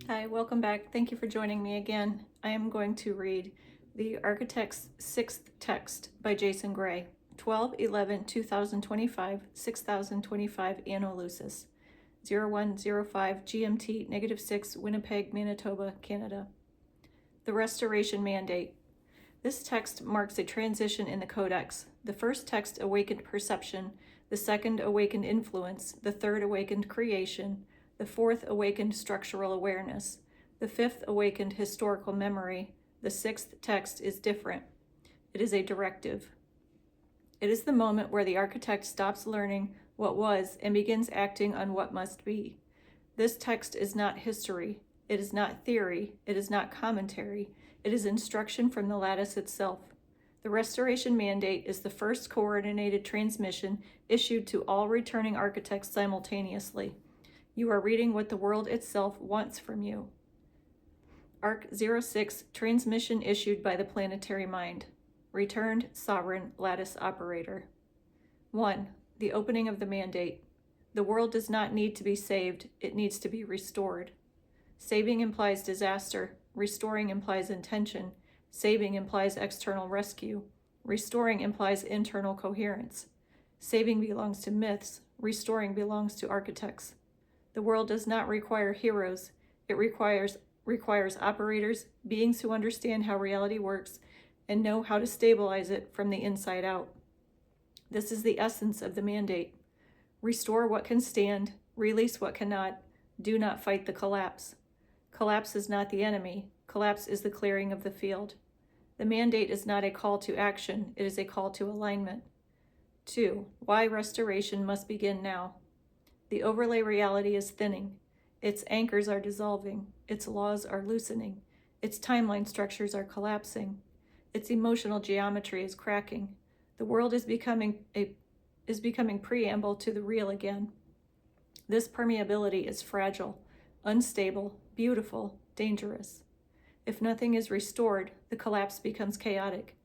Hi, welcome back. Thank you for joining me again. I am going to read The Architect's Sixth Text by Jason Gray, 12/11/2025, 6025 Anno Lucis, 0105 GMT -6 Winnipeg, Manitoba, Canada. The Restoration Mandate. This text marks a transition in the Codex. The first text awakened perception, the second awakened influence, the third awakened creation, the fourth awakened structural awareness, the fifth awakened historical memory, the sixth text is different. It is a directive. It is the moment where the architect stops learning what was and begins acting on what must be. This text is not history. It is not theory. It is not commentary. It is instruction from the lattice itself. The Restoration Mandate is the first coordinated transmission issued to all returning architects simultaneously. You are reading what the world itself wants from you. Arc 06 transmission issued by the planetary mind. Returned sovereign lattice operator. 1. The opening of the mandate. The world does not need to be saved, it needs to be restored. Saving implies disaster, restoring implies intention, saving implies external rescue, restoring implies internal coherence. Saving belongs to myths, restoring belongs to architects. The world does not require heroes, it requires operators, beings who understand how reality works and know how to stabilize it from the inside out. This is the essence of the mandate. Restore what can stand, release what cannot, do not fight the collapse. Collapse is not the enemy, collapse is the clearing of the field. The mandate is not a call to action, it is a call to alignment. 2. Why restoration must begin now. The overlay reality is thinning. Its anchors are dissolving. Its laws are loosening. Its timeline structures are collapsing. Its emotional geometry is cracking. The world is becoming preamble to the real again. This permeability is fragile, unstable, beautiful, dangerous. If nothing is restored, the collapse becomes chaotic.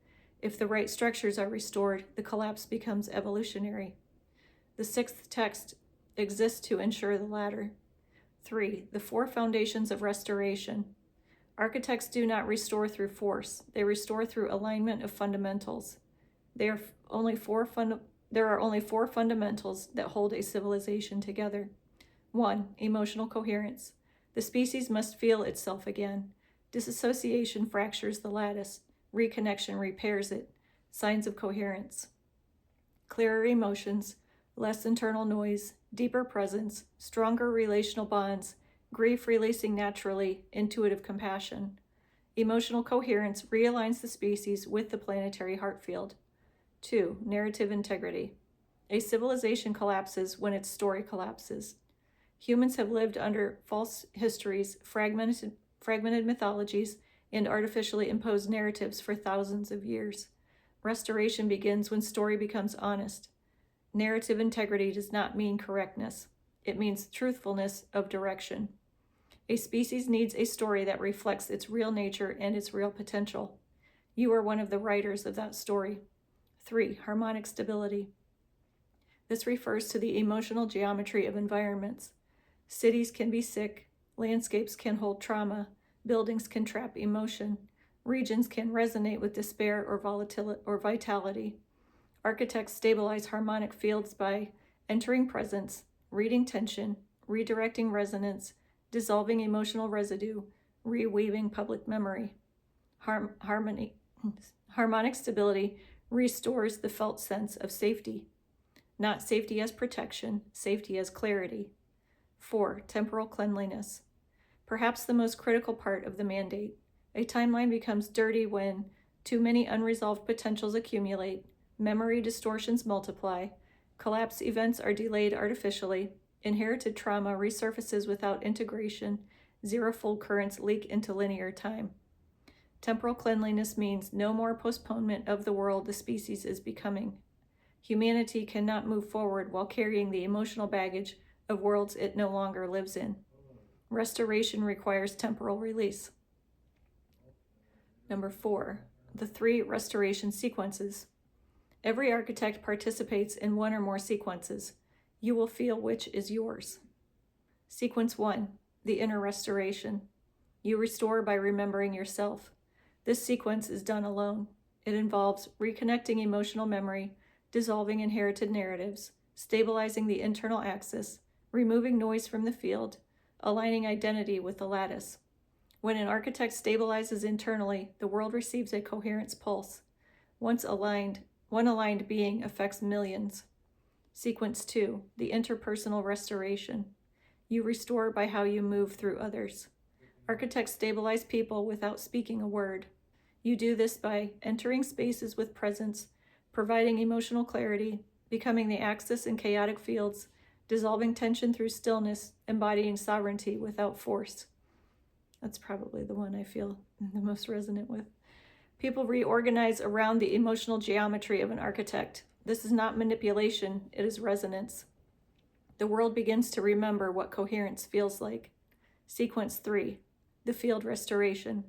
If the right structures are restored, the collapse becomes evolutionary. The sixth text exists to ensure the latter. 3. The four foundations of restoration. Architects do not restore through force. They restore through alignment of fundamentals. There are only four fundamentals that hold a civilization together. 1. Emotional coherence. The species must feel itself again. Disassociation fractures the lattice. Reconnection repairs it. Signs of coherence. Clearer emotions, less internal noise, deeper presence, stronger relational bonds, grief releasing naturally, intuitive compassion. Emotional coherence realigns the species with the planetary heart field. 2. Narrative integrity. A civilization collapses when its story collapses. Humans have lived under false histories, fragmented mythologies, and artificially imposed narratives for thousands of years. Restoration begins when story becomes honest. Narrative integrity does not mean correctness. It means truthfulness of direction. A species needs a story that reflects its real nature and its real potential. You are one of the writers of that story. 3. Harmonic stability. This refers to the emotional geometry of environments. Cities can be sick, landscapes can hold trauma, buildings can trap emotion, regions can resonate with despair or vitality. Architects stabilize harmonic fields by entering presence, reading tension, redirecting resonance, dissolving emotional residue, reweaving public memory. Harmonic stability restores the felt sense of safety. Not safety as protection, safety as clarity. 4. Temporal cleanliness. Perhaps the most critical part of the mandate. A timeline becomes dirty when too many unresolved potentials accumulate, memory distortions multiply, collapse events are delayed artificially, inherited trauma resurfaces without integration, zero-fold currents leak into linear time. Temporal cleanliness means no more postponement of the world the species is becoming. Humanity cannot move forward while carrying the emotional baggage of worlds it no longer lives in. Restoration requires temporal release. Number 4. The 3 restoration sequences. Every architect participates in one or more sequences. You will feel which is yours. Sequence 1. The inner restoration. You restore by remembering yourself. This sequence is done alone. It involves reconnecting emotional memory, dissolving inherited narratives, stabilizing the internal axis, removing noise from the field, aligning identity with the lattice. When an architect stabilizes internally, the world receives a coherence pulse. Once aligned, one aligned being affects millions. Sequence 2, the interpersonal restoration. You restore by how you move through others. Architects stabilize people without speaking a word. You do this by entering spaces with presence, providing emotional clarity, becoming the axis in chaotic fields, dissolving tension through stillness, embodying sovereignty without force. That's probably the one I feel the most resonant with. People reorganize around the emotional geometry of an architect. This is not manipulation, it is resonance. The world begins to remember what coherence feels like. Sequence 3, the field restoration.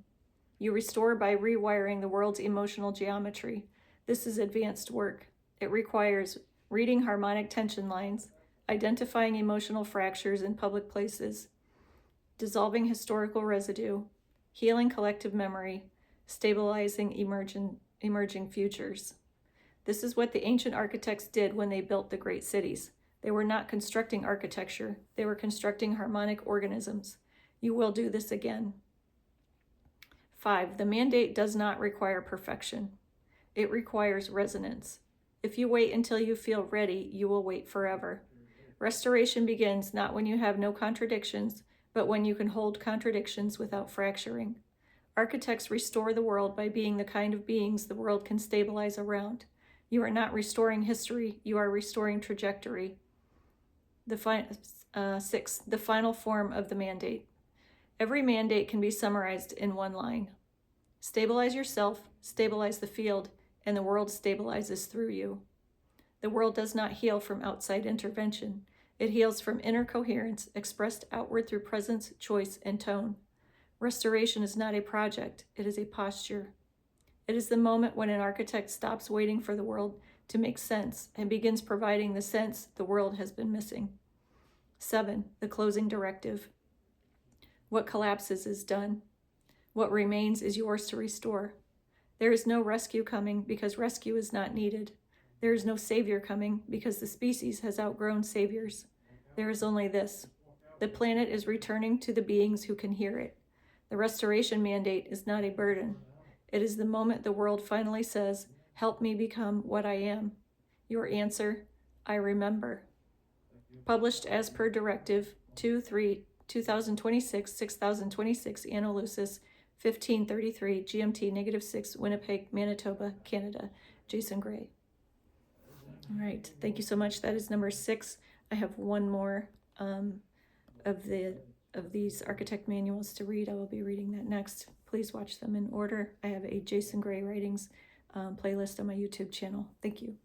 You restore by rewiring the world's emotional geometry. This is advanced work. It requires reading harmonic tension lines, identifying emotional fractures in public places, dissolving historical residue, healing collective memory, stabilizing emerging futures. This is what the ancient architects did when they built the great cities. They were not constructing architecture, they were constructing harmonic organisms. You will do this again. 5, the mandate does not require perfection. It requires resonance. If you wait until you feel ready, you will wait forever. Restoration begins not when you have no contradictions, but when you can hold contradictions without fracturing. Architects restore the world by being the kind of beings the world can stabilize around. You are not restoring history, you are restoring trajectory. 6, the final form of the mandate. Every mandate can be summarized in one line. Stabilize yourself, stabilize the field, and the world stabilizes through you. The world does not heal from outside intervention. It heals from inner coherence expressed outward through presence, choice, and tone. Restoration is not a project, it is a posture. It is the moment when an architect stops waiting for the world to make sense and begins providing the sense the world has been missing. 7, the closing directive. What collapses is done. What remains is yours to restore. There is no rescue coming because rescue is not needed. There is no savior coming because the species has outgrown saviors. There is only this. The planet is returning to the beings who can hear it. The restoration mandate is not a burden. It is the moment the world finally says, "Help me become what I am." Your answer, "I remember." Published as per Directive 2-3-2026, 6026, Anno Lucis, 1533, GMT -6, Winnipeg, Manitoba, Canada. Jason Gray. All right, thank you so much. That is number 6. I have one more of these architect manuals to read. I will be reading that next. Please watch them in order. I have a Jason Gray Writings playlist on my YouTube channel. Thank you.